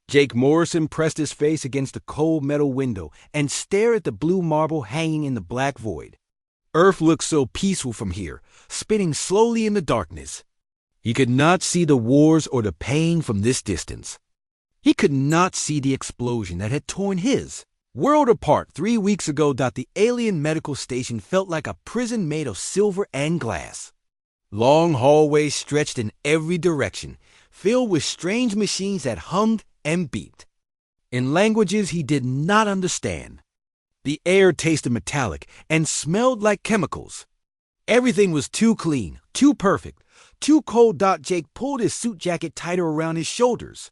Jake Morrison pressed his face against the cold metal window and stared at the blue marble hanging in the black void. Earth looked so peaceful from here, spinning slowly in the darkness. He could not see the wars or the pain from this distance. He could not see the explosion that had torn his world apart 3 weeks ago. The alien medical station felt like a prison made of silver and glass. Long hallways stretched in every direction, filled with strange machines that hummed and beeped in languages he did not understand. The air tasted metallic and smelled like chemicals. Everything was too clean, too perfect, too cold. Jake pulled his suit jacket tighter around his shoulders.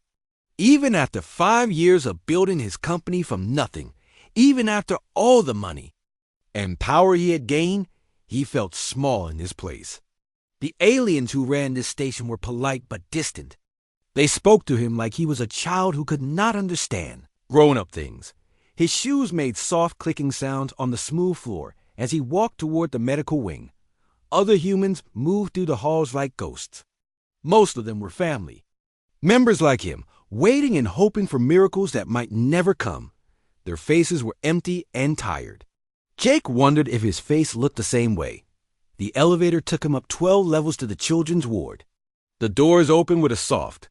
Even after 5 years of building his company from nothing, even after all the money and power he had gained, he felt small in this place. The aliens who ran this station were polite but distant. They spoke to him like he was a child who could not understand grown-up things. His shoes made soft clicking sounds on the smooth floor as he walked toward the medical wing. Other humans moved through the halls like ghosts. Most of them were family members like him, waiting and hoping for miracles that might never come. Their faces were empty and tired. Jake wondered if his face looked the same way. The elevator took him up 12 levels to the children's ward. The doors opened with a soft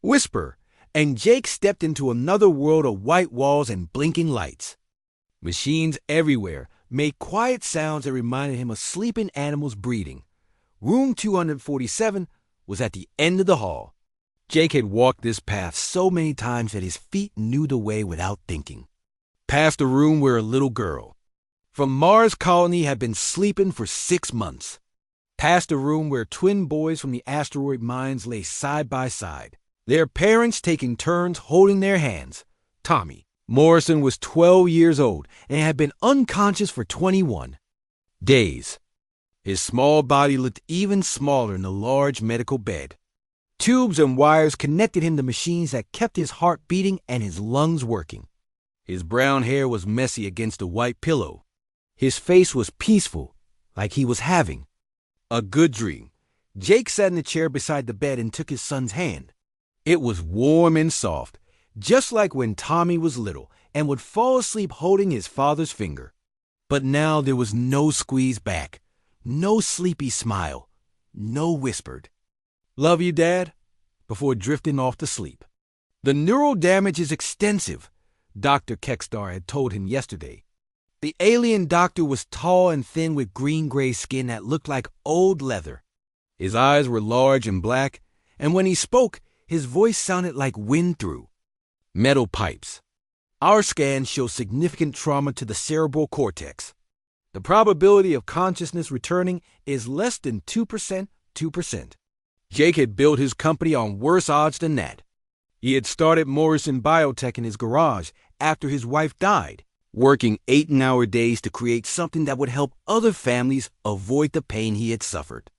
whisper, and Jake stepped into another world of white walls and blinking lights. Machines everywhere made quiet sounds that reminded him of sleeping animals breathing. Room 247 was at the end of the hall. Jake had walked this path so many times that his feet knew the way without thinking. Past a room where a little girl from Mars Colony had been sleeping for 6 months. Past a room where twin boys from the asteroid mines lay side by side, their parents taking turns holding their hands. Tommy Morrison was 12 years old and had been unconscious for 21 days. His small body looked even smaller in the large medical bed. Tubes and wires connected him to machines that kept his heart beating and his lungs working. His brown hair was messy against a white pillow. His face was peaceful, like he was having a good dream. Jake sat in the chair beside the bed and took his son's hand. It was warm and soft, just like when Tommy was little and would fall asleep holding his father's finger. But now there was no squeeze back, no sleepy smile, no whispered, "Love you, Dad," before drifting off to sleep. The neural damage is extensive, Dr. Kekstar had told him yesterday. The alien doctor was tall and thin with green-gray skin that looked like old leather. His eyes were large and black, and when he spoke, his voice sounded like wind through metal pipes. Our scans show significant trauma to the cerebral cortex. The probability of consciousness returning is less than 2%. Jake had built his company on worse odds than that. He had started Morrison Biotech in his garage after his wife died, working 8-hour days to create something that would help other families avoid the pain he had suffered.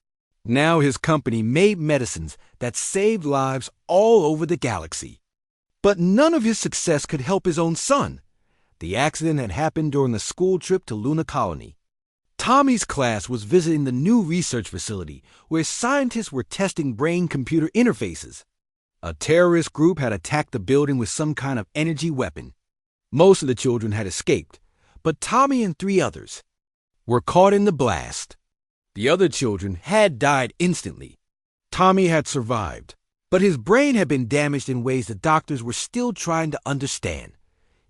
Now his company made medicines that saved lives all over the galaxy. But none of his success could help his own son. The accident had happened during a school trip to Luna Colony. Tommy's class was visiting the new research facility where scientists were testing brain-computer interfaces. A terrorist group had attacked the building with some kind of energy weapon. Most of the children had escaped, but Tommy and 3 others were caught in the blast. The other children had died instantly. Tommy had survived, but his brain had been damaged in ways the doctors were still trying to understand.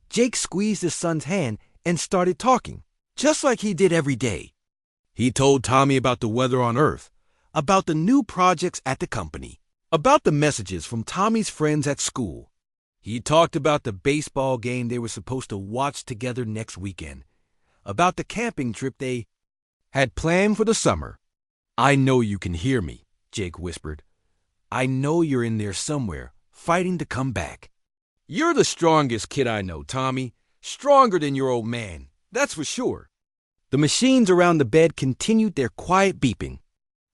Jake squeezed his son's hand and started talking, just like he did every day. He told Tommy about the weather on Earth, about the new projects at the company, about the messages from Tommy's friends at school. He talked about the baseball game they were supposed to watch together next weekend, about the camping trip they had planned for the summer. "I know you can hear me," Jake whispered. "I know you're in there somewhere, fighting to come back. You're the strongest kid I know, Tommy. Stronger than your old man, that's for sure." The machines around the bed continued their quiet beeping.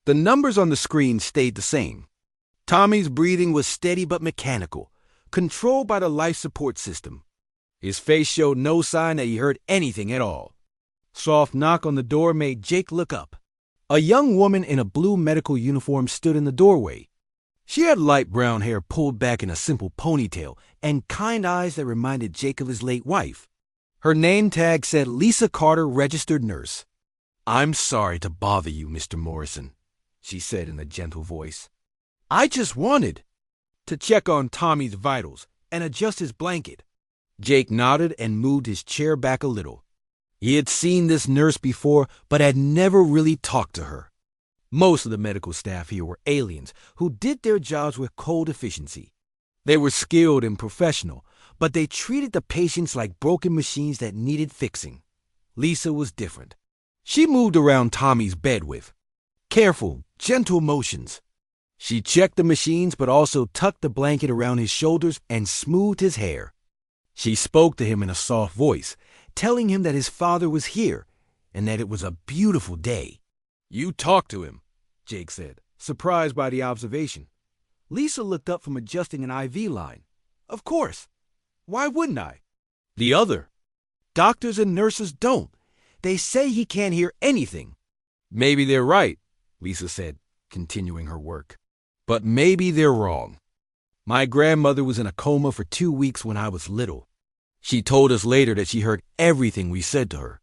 The numbers on the screen stayed the same. Tommy's breathing was steady but mechanical, controlled by the life support system. His face showed no sign that he heard anything at all. Soft knock on the door made Jake look up. A young woman in a blue medical uniform stood in the doorway. She had light brown hair pulled back in a simple ponytail and kind eyes that reminded Jake of his late wife. Her name tag said Lisa Carter, registered nurse. "I'm sorry to bother you, Mr. Morrison," she said in a gentle voice. "I just wanted to check on Tommy's vitals and adjust his blanket." Jake nodded and moved his chair back a little. He had seen this nurse before, but had never really talked to her. Most of the medical staff here were aliens who did their jobs with cold efficiency. They were skilled and professional, but they treated the patients like broken machines that needed fixing. Lisa was different. She moved around Tommy's bed with careful, gentle motions. She checked the machines but also tucked the blanket around his shoulders and smoothed his hair. She spoke to him in a soft voice, telling him that his father was here and that it was a beautiful day. "You talked to him," Jake said, surprised by the observation. Lisa looked up from adjusting an IV line. "Of course. Why wouldn't I? The other doctors and nurses don't. They say he can't hear anything." "Maybe they're right," Lisa said, continuing her work. "But maybe they're wrong. My grandmother was in a coma for 2 weeks when I was little. She told us later that she heard everything we said to her.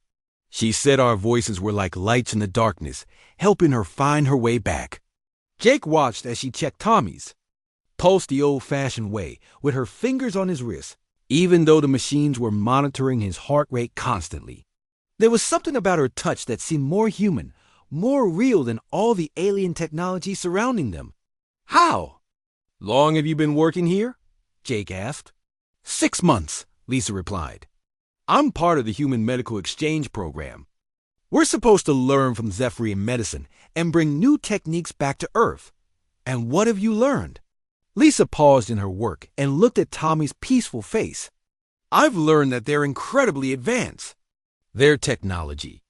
She said our voices were like lights in the darkness, helping her find her way back." Jake watched as she checked Tommy's pulse the old-fashioned way, with her fingers on his wrist, even though the machines were monitoring his heart rate constantly. There was something about her touch that seemed more human, more real than all the alien technology surrounding them. "How long have you been working here?" Jake asked. 6 months, Lisa replied. "I'm part of the Human Medical Exchange Program. We're supposed to learn from Zephyrian medicine and bring new techniques back to Earth. And what have you learned?" Lisa paused in her work and looked at Tommy's peaceful face. "I've learned that they're incredibly advanced. Their technology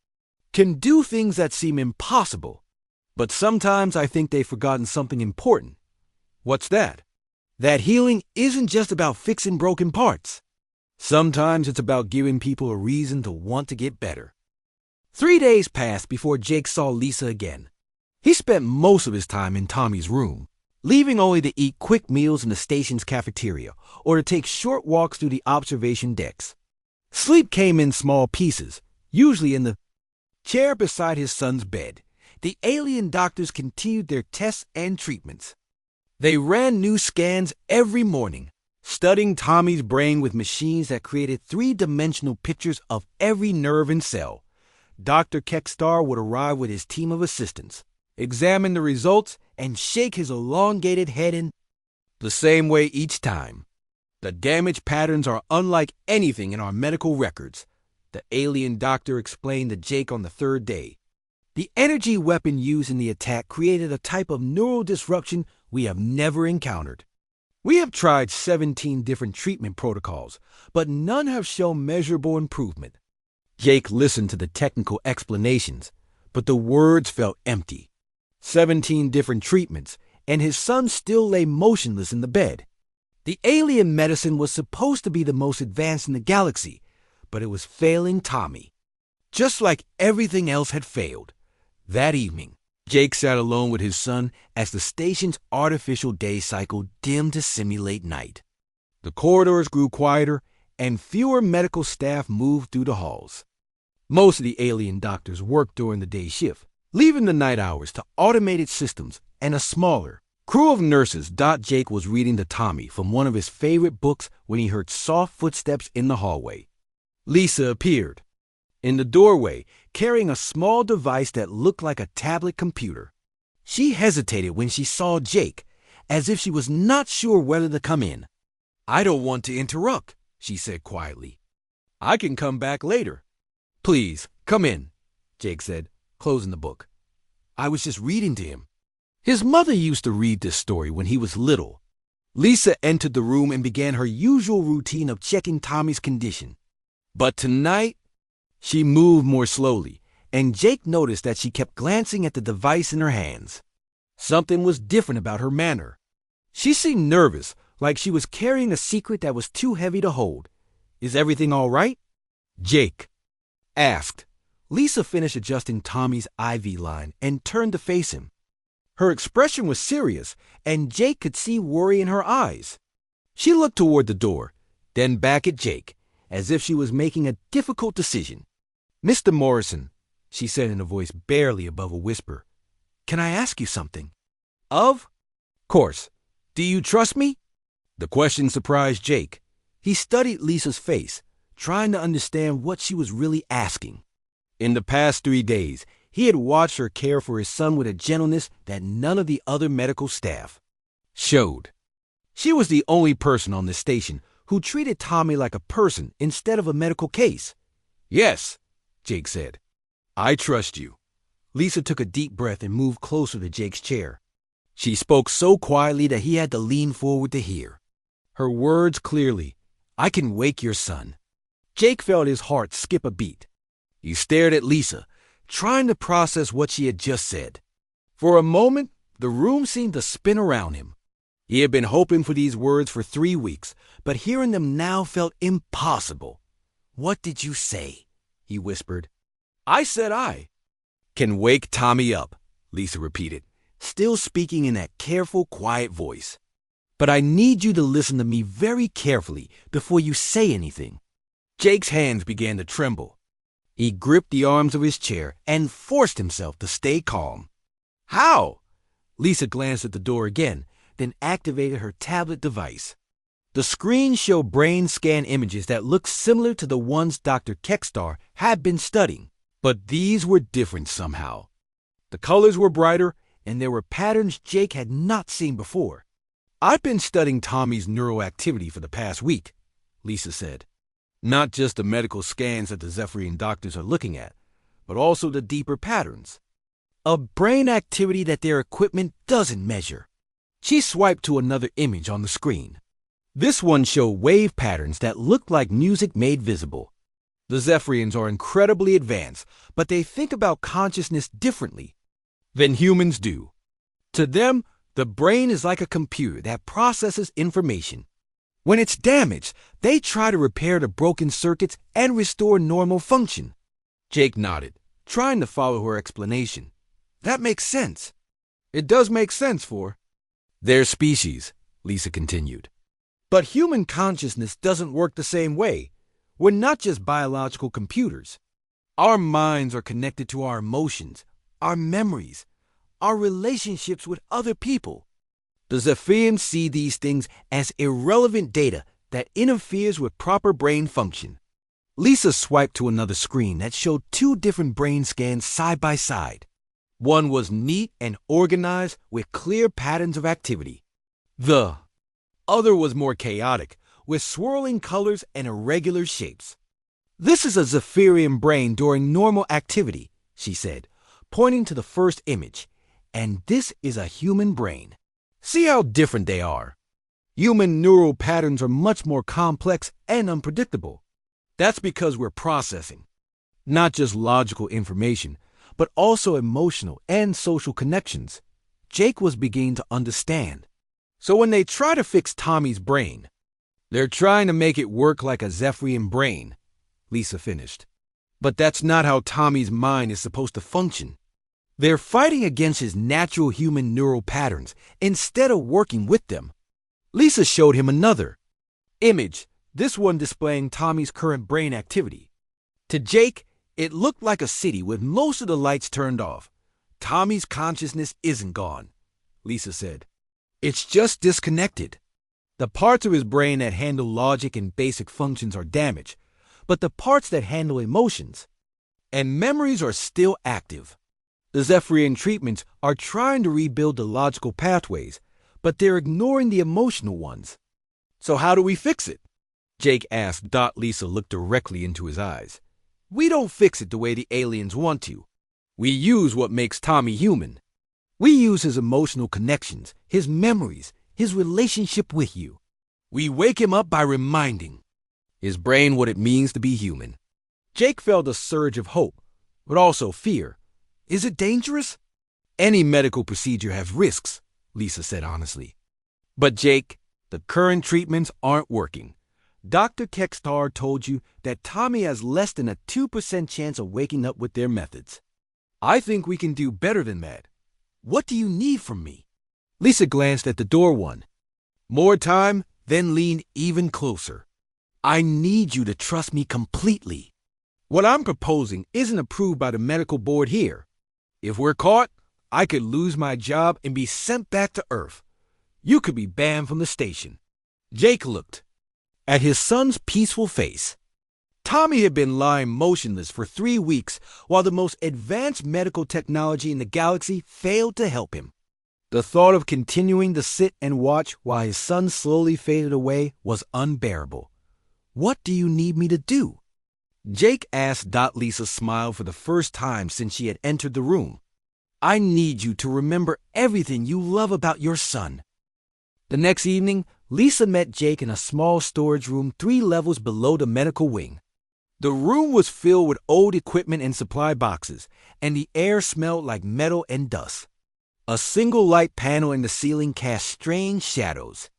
can do things that seem impossible. But sometimes I think they've forgotten something important." "What's that?" "That healing isn't just about fixing broken parts. Sometimes it's about giving people a reason to want to get better." 3 days passed before Jake saw Lisa again. He spent most of his time in Tommy's room, leaving only to eat quick meals in the station's cafeteria or to take short walks through the observation decks. Sleep came in small pieces, usually in the chair beside his son's bed. The alien doctors continued their tests and treatments. They ran new scans every morning, studying Tommy's brain with machines that created 3-dimensional pictures of every nerve and cell. Dr. Kekstar would arrive with his team of assistants, examine the results, and shake his elongated head in the same way each time. "The damage patterns are unlike anything in our medical records," the alien doctor explained to Jake on the 3rd day. "The energy weapon used in the attack created a type of neural disruption we have never encountered. We have tried 17 different treatment protocols, but none have shown measurable improvement." Jake listened to the technical explanations, but the words felt empty. 17 different treatments, and his son still lay motionless in the bed. The alien medicine was supposed to be the most advanced in the galaxy, but it was failing Tommy. Just like everything else had failed. That evening, Jake sat alone with his son as the station's artificial day cycle dimmed to simulate night. The corridors grew quieter, and fewer medical staff moved through the halls. Most of the alien doctors worked during the day shift, leaving the night hours to automated systems and a smaller crew of nurses. Jake was reading to Tommy from one of his favorite books when he heard soft footsteps in the hallway. Lisa appeared in the doorway, carrying a small device that looked like a tablet computer. She hesitated when she saw Jake, as if she was not sure whether to come in. "I don't want to interrupt," she said quietly. "I can come back later." "Please, come in," Jake said, closing the book. "I was just reading to him." His mother used to read this story when he was little. Lisa entered the room and began her usual routine of checking Tommy's condition. But tonight, she moved more slowly, and Jake noticed that she kept glancing at the device in her hands. Something was different about her manner. She seemed nervous, like she was carrying a secret that was too heavy to hold. "Is everything all right?" Jake asked. Lisa finished adjusting Tommy's IV line and turned to face him. Her expression was serious, and Jake could see worry in her eyes. She looked toward the door, then back at Jake, as if she was making a difficult decision. "Mr. Morrison," she said in a voice barely above a whisper, "can I ask you something?" "Of course. Do you trust me?" The question surprised Jake. He studied Lisa's face, trying to understand what she was really asking. In the past 3 days, he had watched her care for his son with a gentleness that none of the other medical staff showed. She was the only person on the station who treated Tommy like a person instead of a medical case. "Yes," Jake said. "I trust you." Lisa took a deep breath and moved closer to Jake's chair. She spoke so quietly that he had to lean forward to hear. Her words clearly, "I can wake your son." Jake felt his heart skip a beat. He stared at Lisa, trying to process what she had just said. For a moment, the room seemed to spin around him. He had been hoping for these words for 3 weeks, but hearing them now felt impossible. "What did you say?" he whispered. "I said I can wake Tommy up," Lisa repeated, still speaking in that careful, quiet voice. "But I need you to listen to me very carefully before you say anything." Jake's hands began to tremble. He gripped the arms of his chair and forced himself to stay calm. "How?" Lisa glanced at the door again, then activated her tablet device. The screen showed brain scan images that looked similar to the ones Dr. Kekstar had been studying, but these were different somehow. The colors were brighter, and there were patterns Jake had not seen before. "I've been studying Tommy's neural activity for the past week," Lisa said. "Not just the medical scans that the Zephyrian doctors are looking at, but also the deeper patterns of brain activity that their equipment doesn't measure." She swiped to another image on the screen. This one showed wave patterns that looked like music made visible. The Zephyrians are incredibly advanced, but they think about consciousness differently than humans do. To them, the brain is like a computer that processes information. When it's damaged, they try to repair the broken circuits and restore normal function. Jake nodded, trying to follow her explanation. "That makes sense." "It does make sense for their species," Lisa continued. "But human consciousness doesn't work the same way. We're not just biological computers. Our minds are connected to our emotions, our memories, our relationships with other people. The Zephyrians see these things as irrelevant data that interferes with proper brain function." Lisa swiped to another screen that showed 2 different brain scans side by side. One was neat and organized with clear patterns of activity. The other was more chaotic, with swirling colors and irregular shapes. "This is a Zephyrian brain during normal activity," she said, pointing to the first image. "And this is a human brain. See how different they are. Human neural patterns are much more complex and unpredictable. That's because we're processing not just logical information, but also emotional and social connections." Jake was beginning to understand. "So when they try to fix Tommy's brain, they're trying to make it work like a Zephyrian brain," Lisa finished. "But that's not how Tommy's mind is supposed to function. They're fighting against his natural human neural patterns instead of working with them." Lisa showed him another image, this one displaying Tommy's current brain activity. To Jake, it looked like a city with most of the lights turned off. "Tommy's consciousness isn't gone," Lisa said. "It's just disconnected. The parts of his brain that handle logic and basic functions are damaged, but the parts that handle emotions and memories are still active. The Zephyrian treatments are trying to rebuild the logical pathways, but they're ignoring the emotional ones." "So how do we fix it?" Jake asked. Lisa looked directly into his eyes. "We don't fix it the way the aliens want to. We use what makes Tommy human. We use his emotional connections, his memories, his relationship with you. We wake him up by reminding his brain what it means to be human." Jake felt a surge of hope, but also fear. "Is it dangerous?" "Any medical procedure has risks," Lisa said honestly. "But Jake, the current treatments aren't working. Dr. Kekstar told you that Tommy has less than a 2% chance of waking up with their methods. I think we can do better than that. What do you need from me? Lisa glanced at the door one more time, then leaned even closer. I need you to trust me completely. What I'm proposing isn't approved by the medical board here. If we're caught, I could lose my job and be sent back to Earth. You could be banned from the station. Jake looked at his son's peaceful face. Tommy had been lying motionless for 3 weeks while the most advanced medical technology in the galaxy failed to help him. The thought of continuing to sit and watch while his son slowly faded away was unbearable. What do you need me to do? Jake asked. Lisa smiled for the first time since she had entered the room. I need you to remember everything you love about your son. The next evening, Lisa met Jake in a small storage room 3 levels below the medical wing. The room was filled with old equipment and supply boxes, and the air smelled like metal and dust. A single light panel in the ceiling cast strange shadows.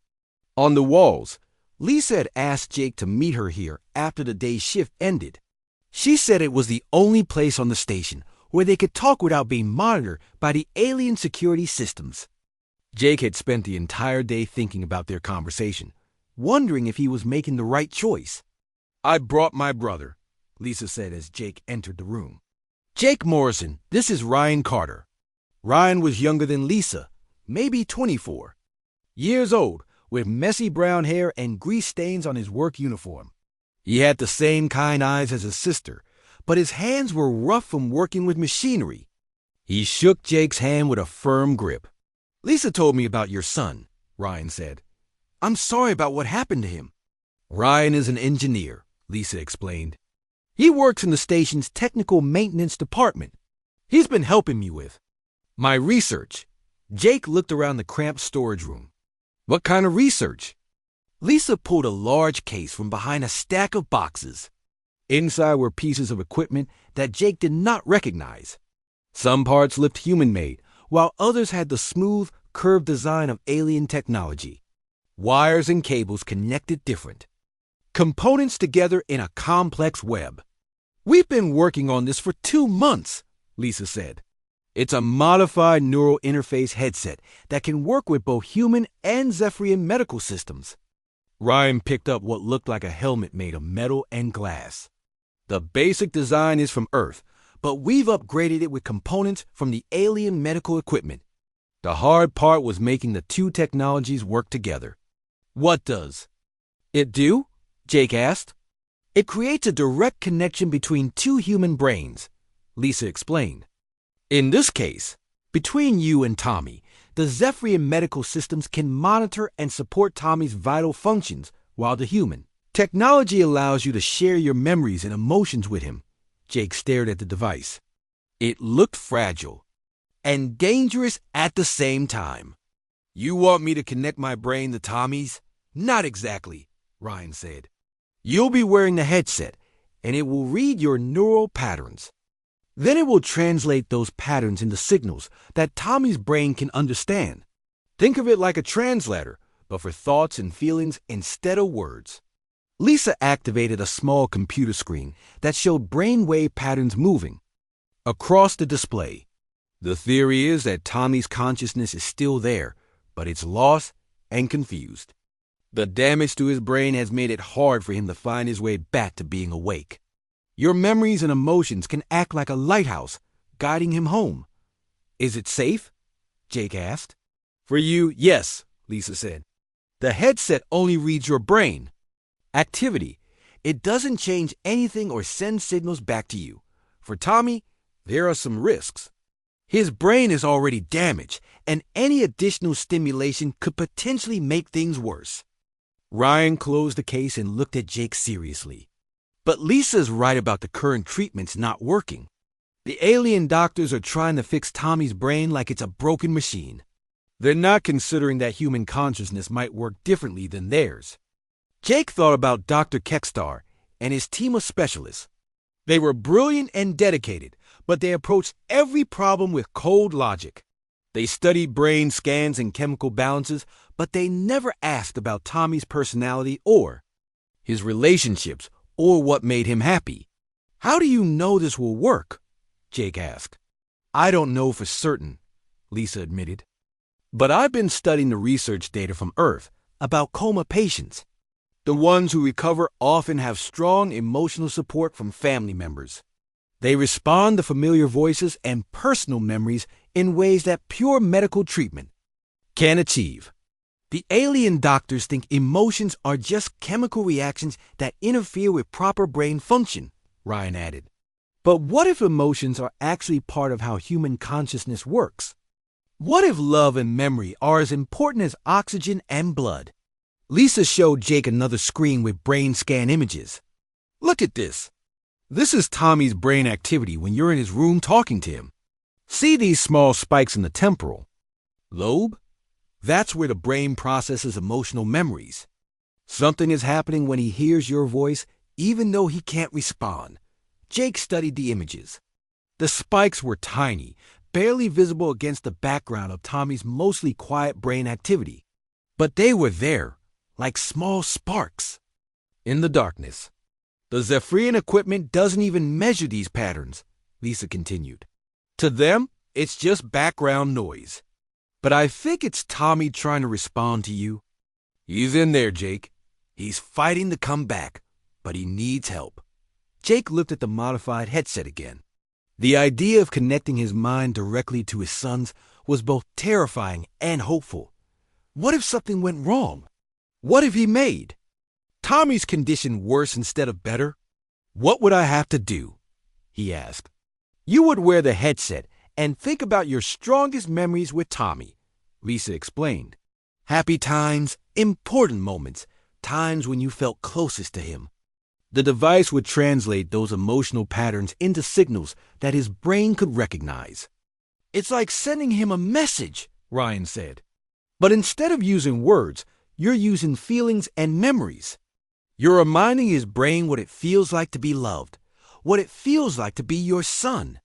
On the walls, Lisa had asked Jake to meet her here after the day's shift ended. She said it was the only place on the station where they could talk without being monitored by the alien security systems. Jake had spent the entire day thinking about their conversation, wondering if he was making the right choice. I brought my brother, Lisa said as Jake entered the room. Jake Morrison, this is Ryan Carter. Ryan was younger than Lisa, maybe 24 years old, with messy brown hair and grease stains on his work uniform. He had the same kind eyes as his sister, but his hands were rough from working with machinery. He shook Jake's hand with a firm grip. Lisa told me about your son, Ryan said. I'm sorry about what happened to him. Ryan is an engineer, Lisa explained. He works in the station's technical maintenance department. He's been helping me with my research. Jake looked around the cramped storage room. What kind of research? Lisa pulled a large case from behind a stack of boxes. Inside were pieces of equipment that Jake did not recognize. Some parts looked human-made, while others had the smooth, curved design of alien technology. Wires and cables connected different components together in a complex web. We've been working on this for 2 months, Lisa said. It's a modified neural interface headset that can work with both human and Zephyrian medical systems. Ryan picked up what looked like a helmet made of metal and glass. The basic design is from Earth, but we've upgraded it with components from the alien medical equipment. The hard part was making the 2 technologies work together. What does it do? Jake asked. It creates a direct connection between 2 human brains, Lisa explained. In this case, between you and Tommy, the Zephyrian medical systems can monitor and support Tommy's vital functions while the human technology allows you to share your memories and emotions with him. Jake stared at the device. It looked fragile and dangerous at the same time. You want me to connect my brain to Tommy's? Not exactly, Ryan said. You'll be wearing the headset, and it will read your neural patterns. Then it will translate those patterns into signals that Tommy's brain can understand. Think of it like a translator, but for thoughts and feelings instead of words. Lisa activated a small computer screen that showed brainwave patterns moving across the display. The theory is that Tommy's consciousness is still there, but it's lost and confused. The damage to his brain has made it hard for him to find his way back to being awake. Your memories and emotions can act like a lighthouse, guiding him home. Is it safe? Jake asked. For you, yes, Lisa said. The headset only reads your brain activity. It doesn't change anything or send signals back to you. For Tommy, there are some risks. His brain is already damaged, and any additional stimulation could potentially make things worse. Ryan closed the case and looked at Jake seriously. But Lisa's right about the current treatments not working. The alien doctors are trying to fix Tommy's brain like it's a broken machine. They're not considering that human consciousness might work differently than theirs. Jake thought about Dr. Kekstar and his team of specialists. They were brilliant and dedicated, but they approached every problem with cold logic. They studied brain scans and chemical balances, but they never asked about Tommy's personality or his relationships or what made him happy. How do you know this will work? Jake asked. I don't know for certain, Lisa admitted. But I've been studying the research data from Earth about coma patients. The ones who recover often have strong emotional support from family members. They respond to familiar voices and personal memories in ways that pure medical treatment can't achieve. The alien doctors think emotions are just chemical reactions that interfere with proper brain function, Ryan added. But what if emotions are actually part of how human consciousness works? What if love and memory are as important as oxygen and blood? Lisa showed Jake another screen with brain scan images. Look at this. This is Tommy's brain activity when you're in his room talking to him. See these small spikes in the temporal lobe? That's where the brain processes emotional memories. Something is happening when he hears your voice, even though he can't respond. Jake studied the images. The spikes were tiny, barely visible against the background of Tommy's mostly quiet brain activity. But they were there, like small sparks. In the darkness. The Zephyrian equipment doesn't even measure these patterns, Lisa continued. To them, it's just background noise. But I think it's Tommy trying to respond to you. He's in there, Jake. He's fighting to come back, but he needs help. Jake looked at the modified headset again. The idea of connecting his mind directly to his son's was both terrifying and hopeful. What if something went wrong? What if he made Tommy's condition worse instead of better? What would I have to do? He asked. You would wear the headset and think about your strongest memories with Tommy, Lisa explained. Happy times, important moments, times when you felt closest to him. The device would translate those emotional patterns into signals that his brain could recognize. It's like sending him a message, Ryan said. But instead of using words, you're using feelings and memories. You're reminding his brain what it feels like to be loved, what it feels like to be your son.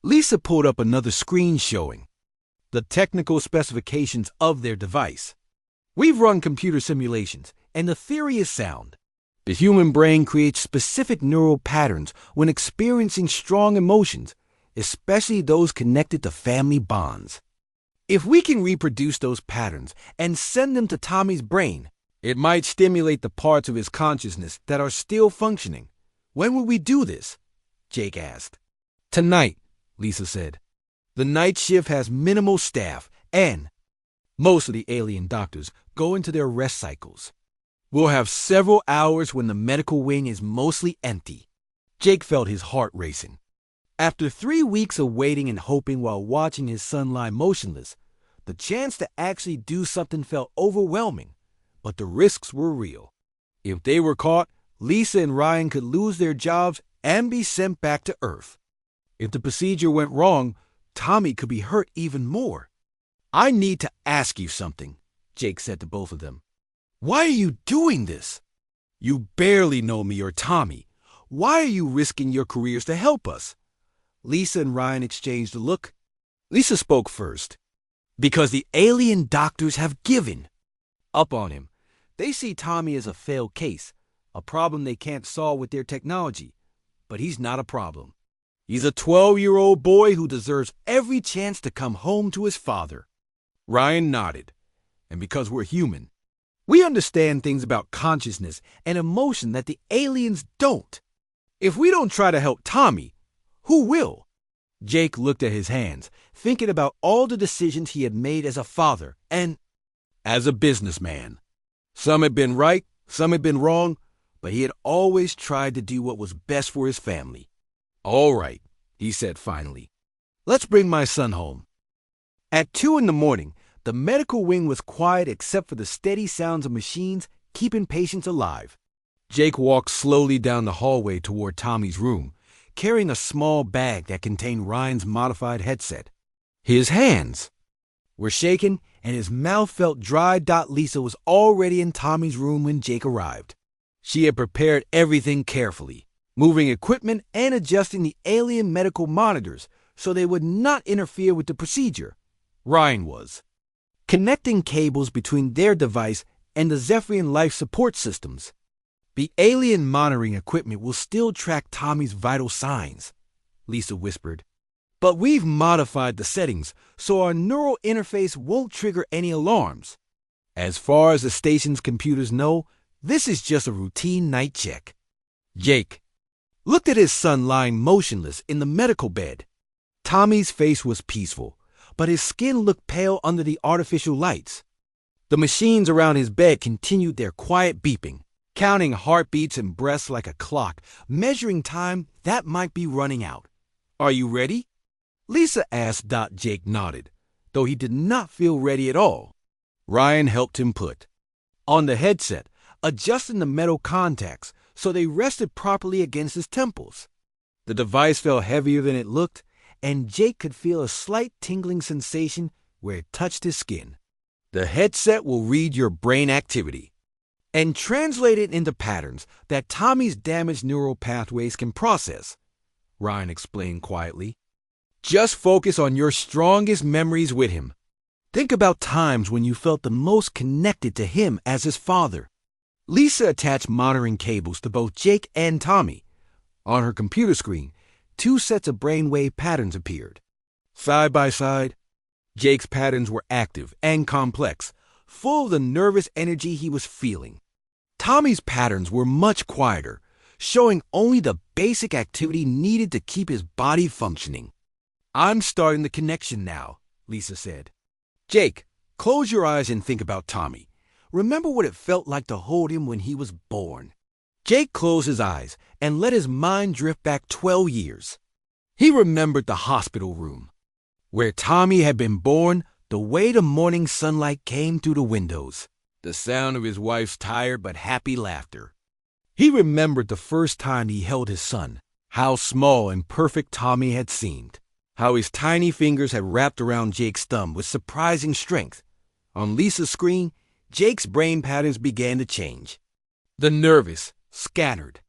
Lisa pulled up another screen showing the technical specifications of their device. We've run computer simulations, and the theory is sound. The human brain creates specific neural patterns when experiencing strong emotions, especially those connected to family bonds. If we can reproduce those patterns and send them to Tommy's brain, it might stimulate the parts of his consciousness that are still functioning. When will we do this? Jake asked. Tonight, Lisa said. The night shift has minimal staff, and most of the alien doctors go into their rest cycles. We'll have several hours when the medical wing is mostly empty. Jake felt his heart racing. After 3 weeks of waiting and hoping while watching his son lie motionless, the chance to actually do something felt overwhelming, but the risks were real. If they were caught, Lisa and Ryan could lose their jobs and be sent back to Earth. If the procedure went wrong, Tommy could be hurt even more. I need to ask you something, Jake said to both of them. Why are you doing this? You barely know me or Tommy. Why are you risking your careers to help us? Lisa and Ryan exchanged a look. Lisa spoke first. Because the alien doctors have given up on him. They see Tommy as a failed case, a problem they can't solve with their technology. But he's not a problem. He's a 12-year-old boy who deserves every chance to come home to his father. Ryan nodded. And because we're human, we understand things about consciousness and emotion that the aliens don't. If we don't try to help Tommy, who will? Jake looked at his hands, thinking about all the decisions he had made as a father and as a businessman. Some had been right, some had been wrong, but he had always tried to do what was best for his family. All right, he said finally. Let's bring my son home. At 2 a.m, the medical wing was quiet except for the steady sounds of machines keeping patients alive. Jake walked slowly down the hallway toward Tommy's room, carrying a small bag that contained Ryan's modified headset. His hands were shaking, and his mouth felt dry. Lisa was already in Tommy's room when Jake arrived. She had prepared everything carefully, moving equipment and adjusting the alien medical monitors so they would not interfere with the procedure. Ryan was connecting cables between their device and the Zephyrian life support systems. The alien monitoring equipment will still track Tommy's vital signs, Lisa whispered. but we've modified the settings so our neural interface won't trigger any alarms. As far as the station's computers know, this is just a routine night check. Jake looked at his son lying motionless in the medical bed. Tommy's face was peaceful, but his skin looked pale under the artificial lights. The machines around his bed continued their quiet beeping, counting heartbeats and breaths like a clock, measuring time that might be running out. "Are you ready?" Lisa asked. Jake nodded, though he did not feel ready at all. Ryan helped him put on the headset, adjusting the metal contacts so they rested properly against his temples. The device felt heavier than it looked, and Jake could feel a slight tingling sensation where it touched his skin. The headset will read your brain activity and translate it into patterns that Tommy's damaged neural pathways can process, Ryan explained quietly. Just focus on your strongest memories with him. Think about times when you felt the most connected to him as his father. Lisa attached monitoring cables to both Jake and Tommy. On her computer screen, 2 sets of brainwave patterns appeared. Side by side, Jake's patterns were active and complex, full of the nervous energy he was feeling. Tommy's patterns were much quieter, showing only the basic activity needed to keep his body functioning. "I'm starting the connection now," Lisa said. "Jake, close your eyes and think about Tommy. Remember what it felt like to hold him when he was born." Jake closed his eyes and let his mind drift back 12 years. He remembered the hospital room, where Tommy had been born, the way the morning sunlight came through the windows, the sound of his wife's tired but happy laughter. He remembered the first time he held his son, how small and perfect Tommy had seemed, how his tiny fingers had wrapped around Jake's thumb with surprising strength. On Lisa's screen, Jake's brain patterns began to change. The nervous, scattered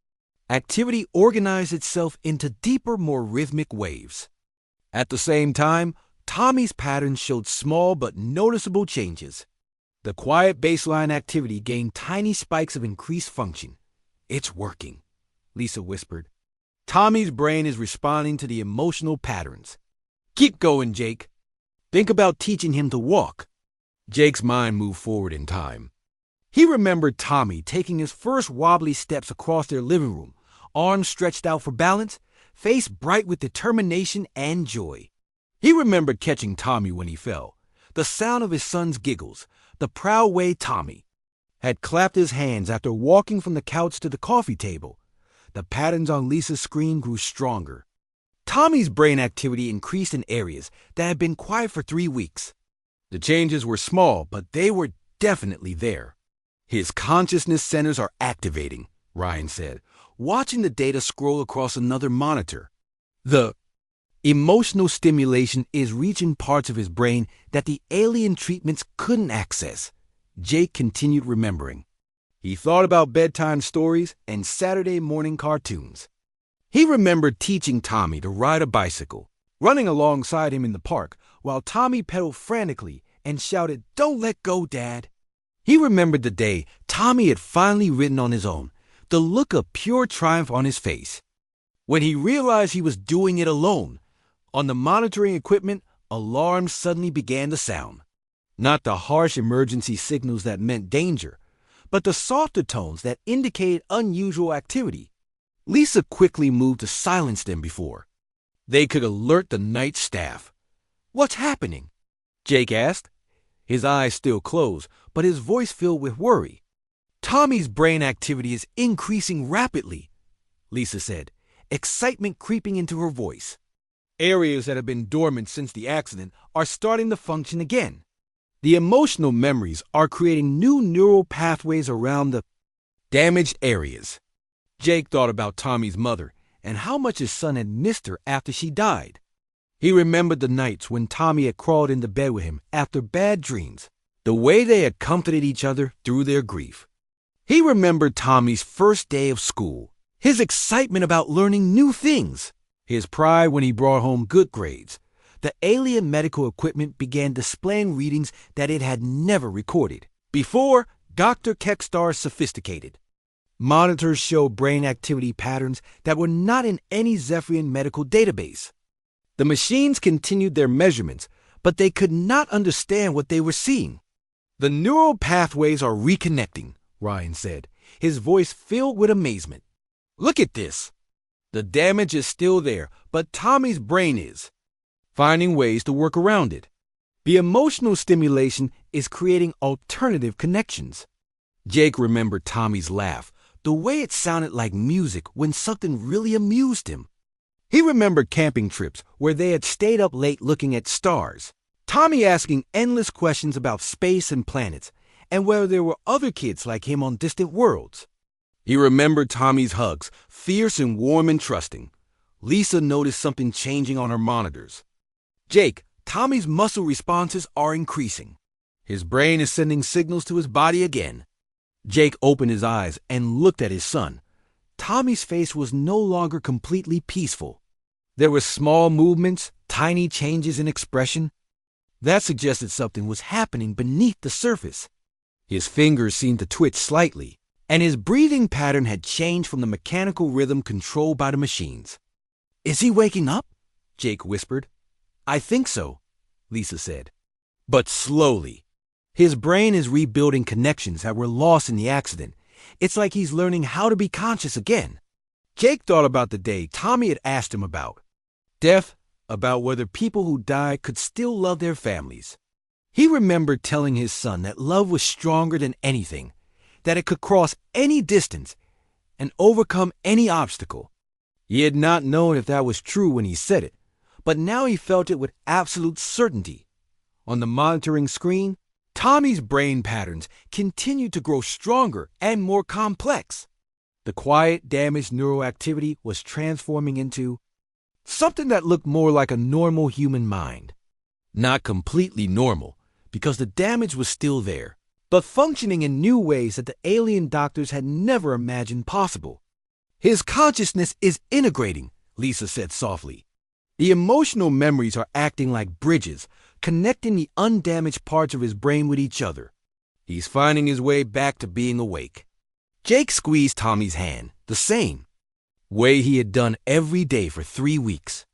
activity organized itself into deeper, more rhythmic waves. At the same time, Tommy's patterns showed small but noticeable changes. The quiet baseline activity gained tiny spikes of increased function. "It's working," Lisa whispered. "Tommy's brain is responding to the emotional patterns. Keep going, Jake. Think about teaching him to walk." Jake's mind moved forward in time. He remembered Tommy taking his first wobbly steps across their living room, arms stretched out for balance, face bright with determination and joy. He remembered catching Tommy when he fell, the sound of his son's giggles, the proud way Tommy had clapped his hands after walking from the couch to the coffee table. The patterns on Lisa's screen grew stronger. Tommy's brain activity increased in areas that had been quiet for 3 weeks. The changes were small, but they were definitely there. "His consciousness centers are activating," Ryan said, watching the data scroll across another monitor. "The emotional stimulation is reaching parts of his brain that the alien treatments couldn't access," Jake continued remembering. He thought about bedtime stories and Saturday morning cartoons. He remembered teaching Tommy to ride a bicycle, running alongside him in the park while Tommy pedaled frantically and shouted, "Don't let go, Dad." He remembered the day Tommy had finally ridden on his own, the look of pure triumph on his face. When he realized he was doing it alone, on the monitoring equipment, alarms suddenly began to sound. Not the harsh emergency signals that meant danger, but the softer tones that indicated unusual activity. Lisa quickly moved to silence them before they could alert the night staff. "What's happening?" Jake asked, his eyes still closed, but his voice filled with worry. "Tommy's brain activity is increasing rapidly," Lisa said, excitement creeping into her voice. "Areas that have been dormant since the accident are starting to function again. The emotional memories are creating new neural pathways around the damaged areas." Jake thought about Tommy's mother and how much his son had missed her after she died. He remembered the nights when Tommy had crawled into bed with him after bad dreams, the way they had comforted each other through their grief. He remembered Tommy's first day of school, his excitement about learning new things, his pride when he brought home good grades. The alien medical equipment began displaying readings that it had never recorded before Dr. Kekstar's sophisticated monitors showed brain activity patterns that were not in any Zephyrian medical database. The machines continued their measurements, but they could not understand what they were seeing. The neural pathways are reconnecting, Ryan said, his voice filled with amazement. Look at this. The damage is still there, but Tommy's brain is finding ways to work around it. The emotional stimulation is creating alternative connections. Jake remembered Tommy's laugh, the way it sounded like music when something really amused him. He remembered camping trips where they had stayed up late looking at stars, Tommy asking endless questions about space and planets, and whether there were other kids like him on distant worlds. He remembered Tommy's hugs, fierce and warm and trusting. Lisa noticed something changing on her monitors. Jake, Tommy's muscle responses are increasing. His brain is sending signals to his body again. Jake opened his eyes and looked at his son. Tommy's face was no longer completely peaceful. There were small movements, tiny changes in expression. That suggested something was happening beneath the surface. His fingers seemed to twitch slightly, and his breathing pattern had changed from the mechanical rhythm controlled by the machines. Is he waking up? Jake whispered. I think so, Lisa said. But slowly. His brain is rebuilding connections that were lost in the accident. It's like he's learning how to be conscious again. Jake thought about the day Tommy had asked him about death, about whether people who died could still love their families. He remembered telling his son that love was stronger than anything, that it could cross any distance and overcome any obstacle. He had not known if that was true when he said it, but now he felt it with absolute certainty. On the monitoring screen, Tommy's brain patterns continued to grow stronger and more complex. The quiet, damaged neural activity was transforming into something that looked more like a normal human mind. Not completely normal, because the damage was still there, but functioning in new ways that the alien doctors had never imagined possible. His consciousness is integrating, Lisa said softly. The emotional memories are acting like bridges, connecting the undamaged parts of his brain with each other. He's finding his way back to being awake. Jake squeezed Tommy's hand, the same way he had done every day for 3 weeks.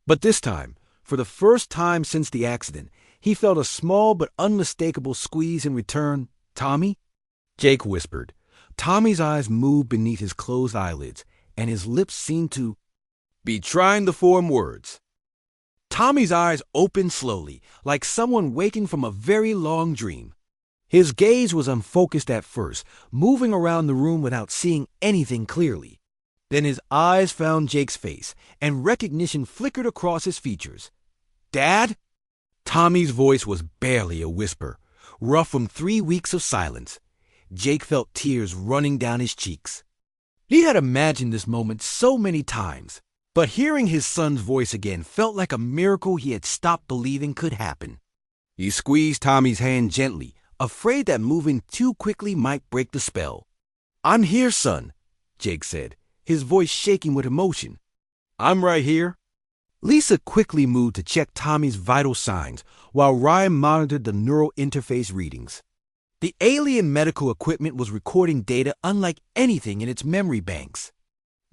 But this time, for the first time since the accident, he felt a small but unmistakable squeeze in return. Tommy? Jake whispered. Tommy's eyes moved beneath his closed eyelids, and his lips seemed to be trying to form words. Tommy's eyes opened slowly, like someone waking from a very long dream. His gaze was unfocused at first, moving around the room without seeing anything clearly. Then his eyes found Jake's face, and recognition flickered across his features. Dad? Tommy's voice was barely a whisper, rough from 3 weeks of silence. Jake felt tears running down his cheeks. He had imagined this moment so many times, but hearing his son's voice again felt like a miracle he had stopped believing could happen. He squeezed Tommy's hand gently, afraid that moving too quickly might break the spell. I'm here, son, Jake said, his voice shaking with emotion. I'm right here. Lisa quickly moved to check Tommy's vital signs while Ryan monitored the neural interface readings. The alien medical equipment was recording data unlike anything in its memory banks.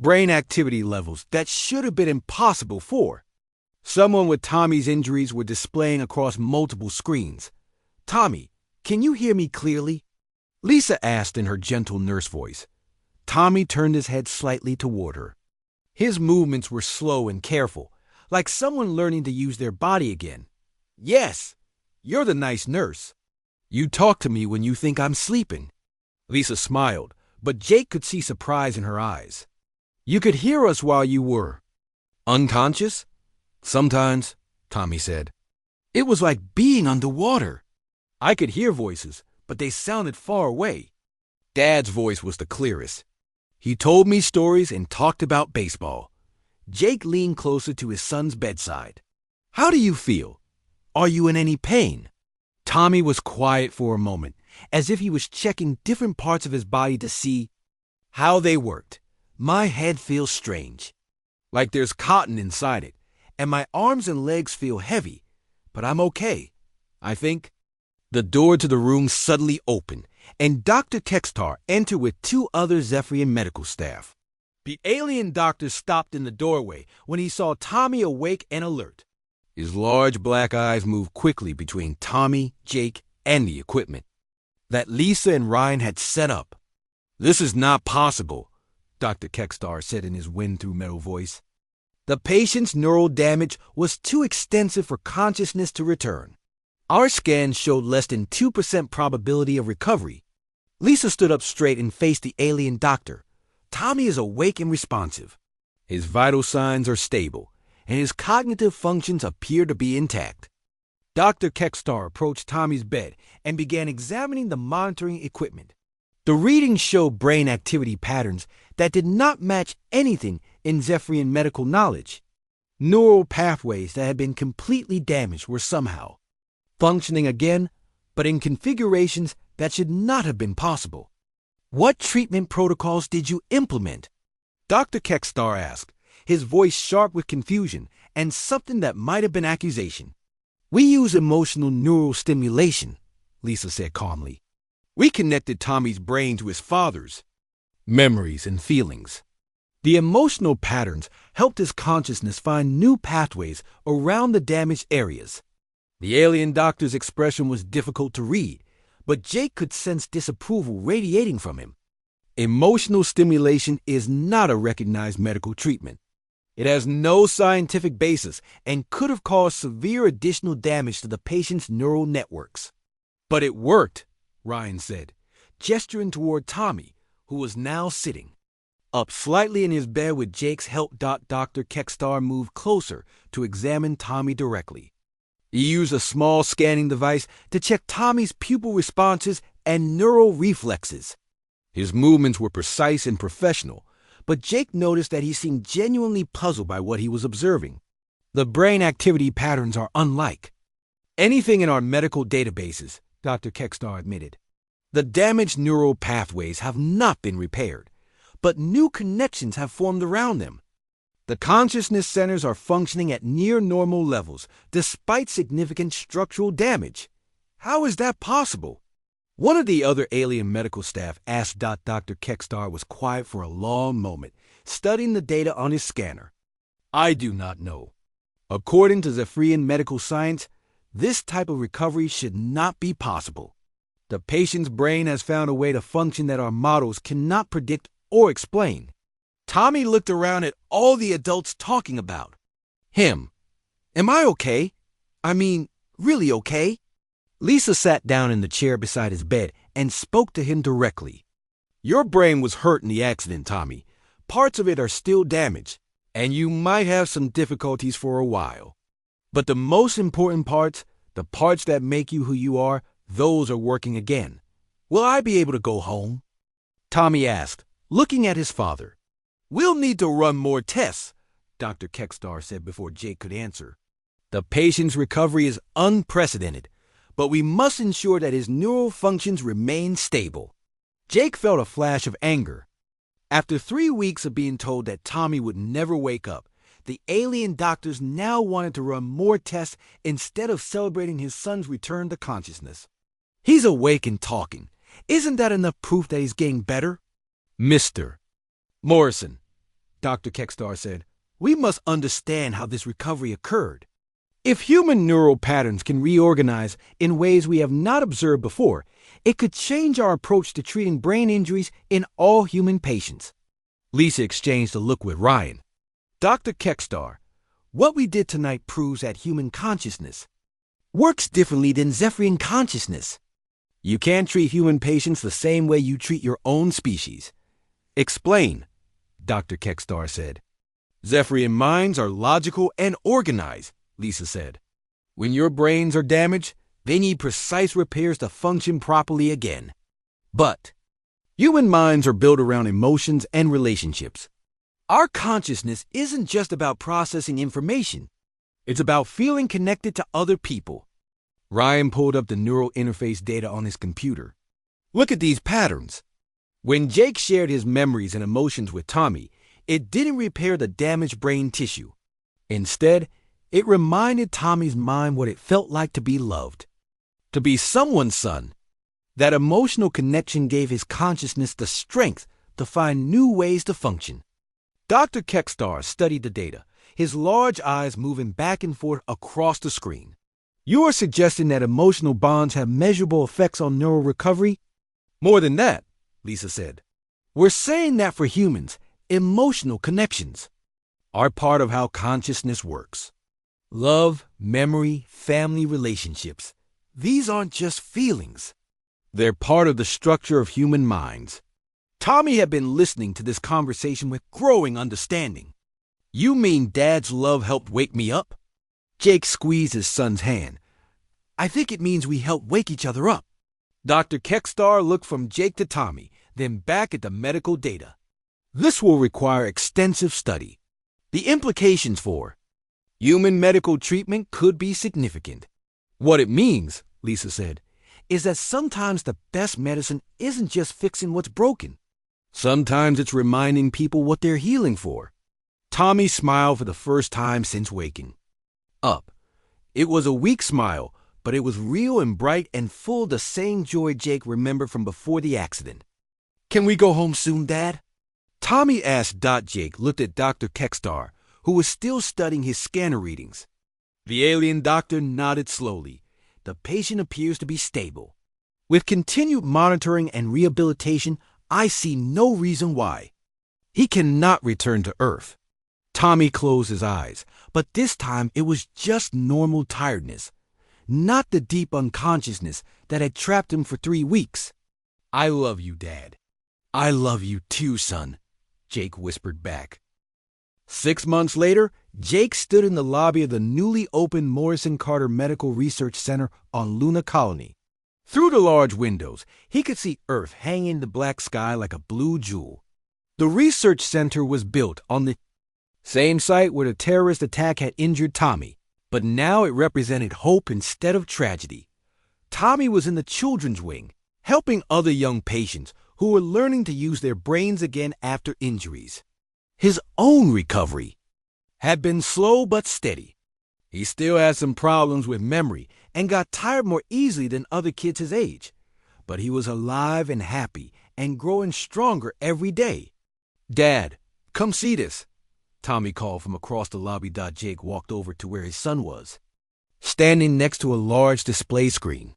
Brain activity levels that should have been impossible for someone with Tommy's injuries were displaying across multiple screens. Tommy, can you hear me clearly? Lisa asked in her gentle nurse voice. Tommy turned his head slightly toward her. His movements were slow and careful, like someone learning to use their body again. Yes, you're the nice nurse. You talk to me when you think I'm sleeping. Lisa smiled, but Jake could see surprise in her eyes. You could hear us while you were unconscious? Sometimes, Tommy said. It was like being underwater. I could hear voices, but they sounded far away. Dad's voice was the clearest. He told me stories and talked about baseball. Jake leaned closer to his son's bedside. How do you feel? Are you in any pain? Tommy was quiet for a moment, as if he was checking different parts of his body to see how they worked. My head feels strange, like there's cotton inside it, and my arms and legs feel heavy, but I'm okay, I think. The door to the room suddenly opened, and Dr. Textar entered with 2 other Zephyrian medical staff. The alien doctor stopped in the doorway when he saw Tommy awake and alert. His large black eyes moved quickly between Tommy, Jake, and the equipment that Lisa and Ryan had set up. "This is not possible," Dr. Kekstar said in his wind-through-metal voice. "The patient's neural damage was too extensive for consciousness to return. Our scans showed less than 2% probability of recovery." Lisa stood up straight and faced the alien doctor. "Tommy is awake and responsive. His vital signs are stable, and his cognitive functions appear to be intact." Dr. Kekstar approached Tommy's bed and began examining the monitoring equipment. The readings showed brain activity patterns that did not match anything in Zephyrian medical knowledge. Neural pathways that had been completely damaged were somehow functioning again, but in configurations that should not have been possible. "What treatment protocols did you implement?" Dr. Kekstar asked, his voice sharp with confusion and something that might have been accusation. "We use emotional neural stimulation," Lisa said calmly. "We connected Tommy's brain to his father's memories and feelings. The emotional patterns helped his consciousness find new pathways around the damaged areas." The alien doctor's expression was difficult to read, but Jake could sense disapproval radiating from him. Emotional stimulation is not a recognized medical treatment. It has no scientific basis and could have caused severe additional damage to the patient's neural networks. "But it worked," Ryan said, gesturing toward Tommy, who was now sitting up slightly in his bed with Jake's help. Dr. Kekstar moved closer to examine Tommy directly. He used a small scanning device to check Tommy's pupil responses and neural reflexes. His movements were precise and professional, but Jake noticed that he seemed genuinely puzzled by what he was observing. "The brain activity patterns are unlike anything in our medical databases," Dr. Kekstar admitted. "The damaged neural pathways have not been repaired, but new connections have formed around them. The consciousness centers are functioning at near normal levels despite significant structural damage. How is that possible?" One of the other alien medical staff asked. Dr. Kekstar was quiet for a long moment, studying the data on his scanner. "I do not know. According to Zephyrian medical science, this type of recovery should not be possible. The patient's brain has found a way to function that our models cannot predict or explain." Tommy looked around at all the adults talking about him. "Am I okay? I mean, really okay?" Lisa sat down in the chair beside his bed and spoke to him directly. "Your brain was hurt in the accident, Tommy. Parts of it are still damaged, and you might have some difficulties for a while. But the most important parts, the parts that make you who you are, those are working again. Will I be able to go home?" Tommy asked, looking at his father. "We'll need to run more tests," Dr. Kekstar said before Jake could answer. "The patient's recovery is unprecedented, but we must ensure that his neural functions remain stable." Jake felt a flash of anger. After 3 weeks of being told that Tommy would never wake up, the alien doctors now wanted to run more tests instead of celebrating his son's return to consciousness. "He's awake and talking. Isn't that enough proof that he's getting better?" "Mr. Morrison," Dr. Kekstar said, "we must understand how this recovery occurred. If human neural patterns can reorganize in ways we have not observed before, it could change our approach to treating brain injuries in all human patients." Lisa exchanged a look with Ryan. "Dr. Kekstar, what we did tonight proves that human consciousness works differently than Zephyrian consciousness. You can't treat human patients the same way you treat your own species." "Explain," Dr. Kekstar said. "Zephyrian minds are logical and organized," Lisa said. "When your brains are damaged, they need precise repairs to function properly again. But human minds are built around emotions and relationships. Our consciousness isn't just about processing information. It's about feeling connected to other people." Ryan pulled up the neural interface data on his computer. "Look at these patterns. When Jake shared his memories and emotions with Tommy, it didn't repair the damaged brain tissue. Instead, it reminded Tommy's mind what it felt like to be loved, to be someone's son. That emotional connection gave his consciousness the strength to find new ways to function." Dr. Kekstar studied the data, his large eyes moving back and forth across the screen. You are suggesting that emotional bonds have measurable effects on neural recovery? More than that, Lisa said. We're saying that for humans, emotional connections are part of how consciousness works. Love, memory, family relationships. These aren't just feelings. They're part of the structure of human minds. Tommy had been listening to this conversation with growing understanding. You mean Dad's love helped wake me up? Jake squeezed his son's hand. I think it means we help wake each other up. Dr. Kekstar looked from Jake to Tommy, then back at the medical data. This will require extensive study. The implications for human medical treatment could be significant. What it means, Lisa said, is that sometimes the best medicine isn't just fixing what's broken. Sometimes it's reminding people what they're healing for. Tommy smiled for the first time since waking up. It was a weak smile, but it was real and bright and full of the same joy Jake remembered from before the accident. Can we go home soon, Dad? Tommy asked. Jake looked at Dr. Kekstar, who was still studying his scanner readings. The alien doctor nodded slowly. The patient appears to be stable. With continued monitoring and rehabilitation, I see no reason why he cannot return to Earth. Tommy closed his eyes, but this time it was just normal tiredness, not the deep unconsciousness that had trapped him for 3 weeks. I love you, Dad. I love you too, son, Jake whispered back. 6 months later, Jake stood in the lobby of the newly opened Morrison Carter Medical Research Center on Luna Colony. Through the large windows, he could see Earth hanging in the black sky like a blue jewel. The research center was built on the same site where the terrorist attack had injured Tommy, but now it represented hope instead of tragedy. Tommy was in the children's wing, helping other young patients who were learning to use their brains again after injuries. His own recovery had been slow but steady. He still had some problems with memory and got tired more easily than other kids his age, but he was alive and happy and growing stronger every day. Dad, come see this, Tommy called from across the lobby. Jake walked over to where his son was, standing next to a large display screen.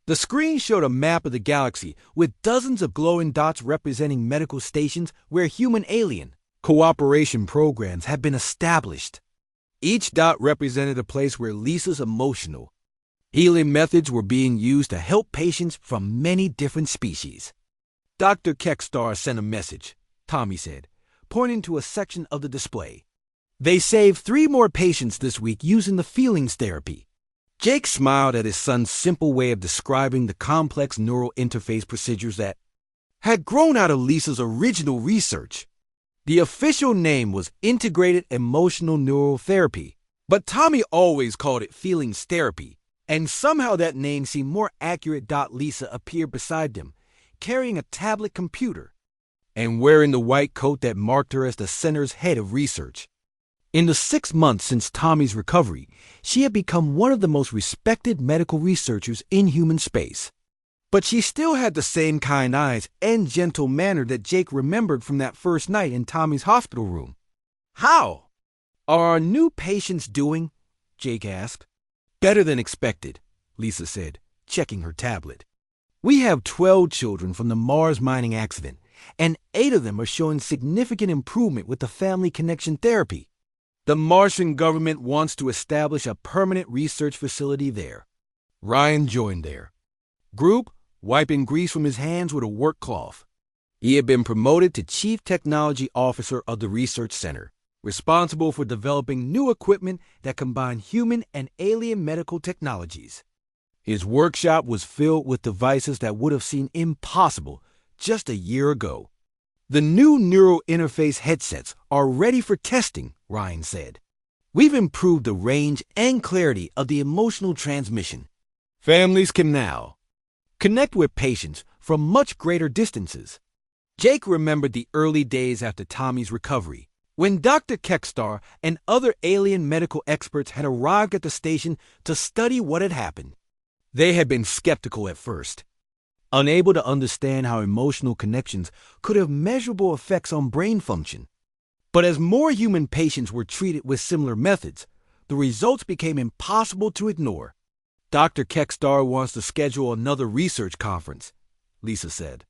The screen showed a map of the galaxy with dozens of glowing dots representing medical stations where human-alien cooperation programs had been established. Each dot represented a place where Lisa's emotional healing methods were being used to help patients from many different species. Dr. Kekstar sent a message, Tommy said, pointing to a section of the display. They saved 3 more patients this week using the feelings therapy. Jake smiled at his son's simple way of describing the complex neural interface procedures that had grown out of Lisa's original research. The official name was Integrated Emotional Neural Therapy, but Tommy always called it feelings therapy, and somehow that name seemed more accurate. Lisa appeared beside them, carrying a tablet computer and wearing the white coat that marked her as the center's head of research. In the 6 months since Tommy's recovery, she had become one of the most respected medical researchers in human space. But she still had the same kind eyes and gentle manner that Jake remembered from that first night in Tommy's hospital room. How are our new patients doing? Jake asked. Better than expected, Lisa said, checking her tablet. We have 12 children from the Mars mining accident, and 8 of them are showing significant improvement with the family connection therapy. The Martian government wants to establish a permanent research facility there. Ryan joined their group, wiping grease from his hands with a work cloth. He had been promoted to Chief Technology Officer of the Research Center, responsible for developing new equipment that combined human and alien medical technologies. His workshop was filled with devices that would have seemed impossible just a year ago. The new neural interface headsets are ready for testing, Ryan said. We've improved the range and clarity of the emotional transmission. Families can now connect with patients from much greater distances. Jake remembered the early days after Tommy's recovery, when Dr. Kekstar and other alien medical experts had arrived at the station to study what had happened. They had been skeptical at first, unable to understand how emotional connections could have measurable effects on brain function. But as more human patients were treated with similar methods, the results became impossible to ignore. Dr. Kekstar wants to schedule another research conference, Lisa said.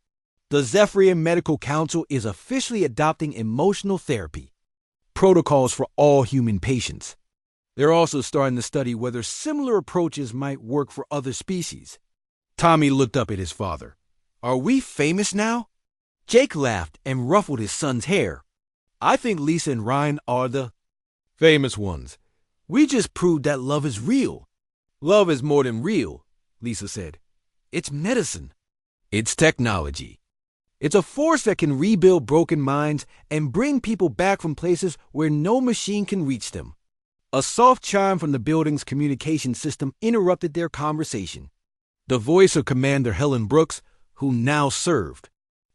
The Zephyrian Medical Council is officially adopting emotional therapy protocols for all human patients. They're also starting to study whether similar approaches might work for other species. Tommy looked up at his father. Are we famous now? Jake laughed and ruffled his son's hair. I think Lisa and Ryan are the famous ones. We just proved that love is real. Love is more than real, Lisa said. It's medicine. It's technology. It's a force that can rebuild broken minds and bring people back from places where no machine can reach them. A soft chime from the building's communication system interrupted their conversation. The voice of Commander Helen Brooks, who now served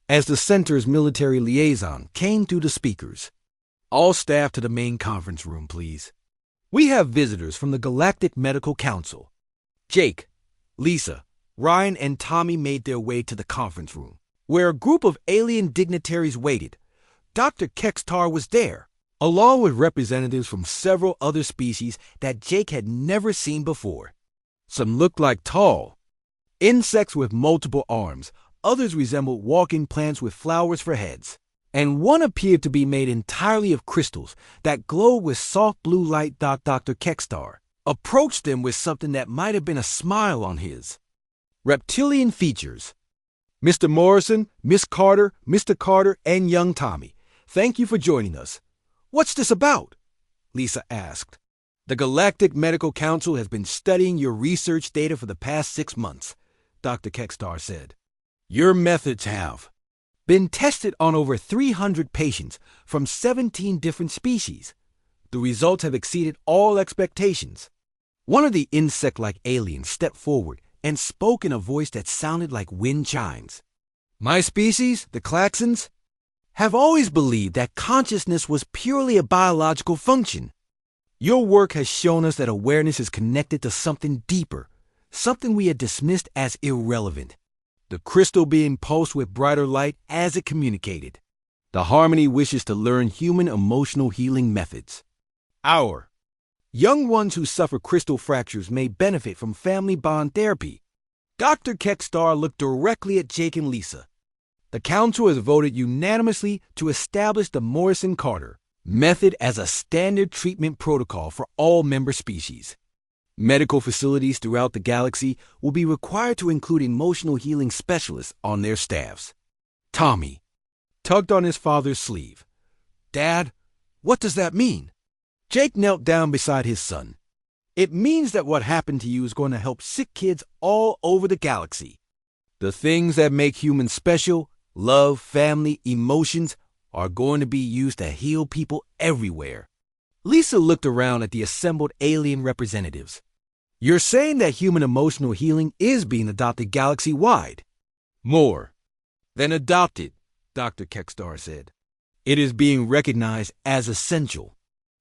as the center's military liaison, came through the speakers. All staff to the main conference room, please. We have visitors from the Galactic Medical Council. Jake, Lisa, Ryan, and Tommy made their way to the conference room, where a group of alien dignitaries waited. Dr. Kekstar was there, along with representatives from several other species that Jake had never seen before. Some looked like tall insects with multiple arms, others resembled walking plants with flowers for heads, and one appeared to be made entirely of crystals that glowed with soft blue light. Dr. Kekstar approached them with something that might have been a smile on his reptilian features. Mr. Morrison, Miss Carter, Mr. Carter, and young Tommy, thank you for joining us. What's this about? Lisa asked. The Galactic Medical Council has been studying your research data for the past 6 months, Dr. Kekstar said. Your methods have been tested on over 300 patients from 17 different species. The results have exceeded all expectations. One of the insect-like aliens stepped forward and spoke in a voice that sounded like wind chimes. My species, the Klaxons, have always believed that consciousness was purely a biological function. Your work has shown us that awareness is connected to something deeper, something we had dismissed as irrelevant. The crystal being pulsed with brighter light as it communicated. The Harmony wishes to learn human emotional healing methods. Our young ones who suffer crystal fractures may benefit from family bond therapy. Dr. Kekstar looked directly at Jake and Lisa. The council has voted unanimously to establish the Morrison-Carter method as a standard treatment protocol for all member species. Medical facilities throughout the galaxy will be required to include emotional healing specialists on their staffs. Tommy tugged on his father's sleeve. Dad, what does that mean? Jake knelt down beside his son. It means that what happened to you is going to help sick kids all over the galaxy. The things that make humans special, love, family, emotions, are going to be used to heal people everywhere. Lisa looked around at the assembled alien representatives. You're saying that human emotional healing is being adopted galaxy-wide? More than adopted, Dr. Kekstar said. It is being recognized as essential.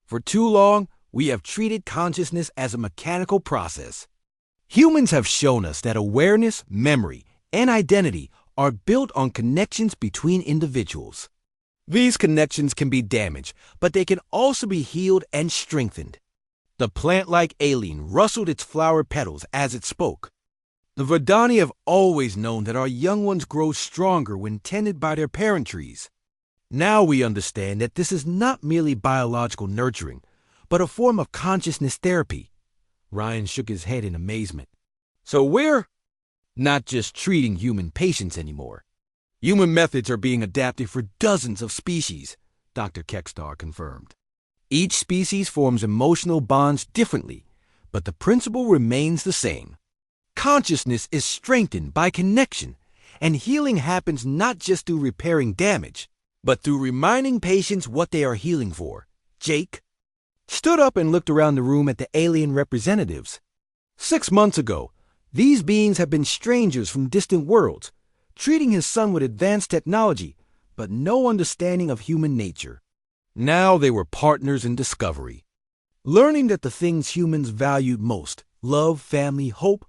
For too long, we have treated consciousness as a mechanical process. Humans have shown us that awareness, memory, and identity are built on connections between individuals. These connections can be damaged, but they can also be healed and strengthened. The plant-like alien rustled its flower petals as it spoke. The Verdani have always known that our young ones grow stronger when tended by their parent trees. Now we understand that this is not merely biological nurturing, but a form of consciousness therapy. Ryan shook his head in amazement. So we're not just treating human patients anymore. Human methods are being adapted for dozens of species, Dr. Kekstar confirmed. Each species forms emotional bonds differently, but the principle remains the same. Consciousness is strengthened by connection, and healing happens not just through repairing damage, but through reminding patients what they are healing for. Jake stood up and looked around the room at the alien representatives. 6 months ago, these beings have been strangers from distant worlds, treating his son with advanced technology, but no understanding of human nature. Now they were partners in discovery, learning that the things humans valued most, love, family, hope,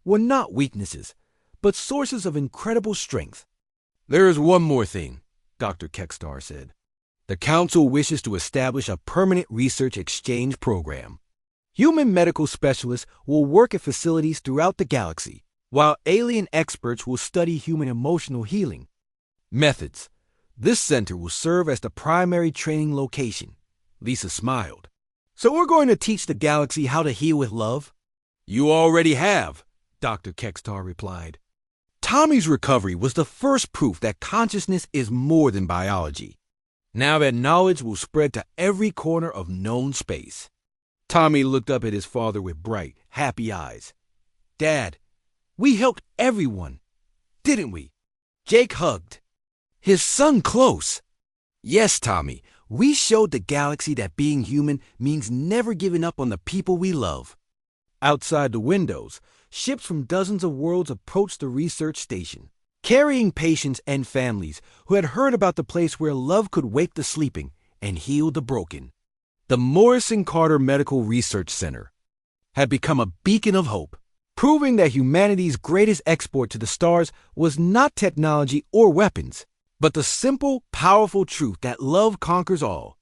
were not weaknesses, but sources of incredible strength. There is one more thing, Dr. Kekstar said. The Council wishes to establish a permanent research exchange program. Human medical specialists will work at facilities throughout the galaxy, while alien experts will study human emotional healing. Methods. This center will serve as the primary training location. Lisa smiled. So we're going to teach the galaxy how to heal with love? You already have, Dr. Kextar replied. Tommy's recovery was the first proof that consciousness is more than biology. Now that knowledge will spread to every corner of known space. Tommy looked up at his father with bright, happy eyes. Dad, we helped everyone, didn't we? Jake hugged his son close. Yes, Tommy, we showed the galaxy that being human means never giving up on the people we love. Outside the windows, ships from dozens of worlds approached the research station, carrying patients and families who had heard about the place where love could wake the sleeping and heal the broken. The Morrison Carter Medical Research Center had become a beacon of hope, proving that humanity's greatest export to the stars was not technology or weapons, but the simple, powerful truth that love conquers all.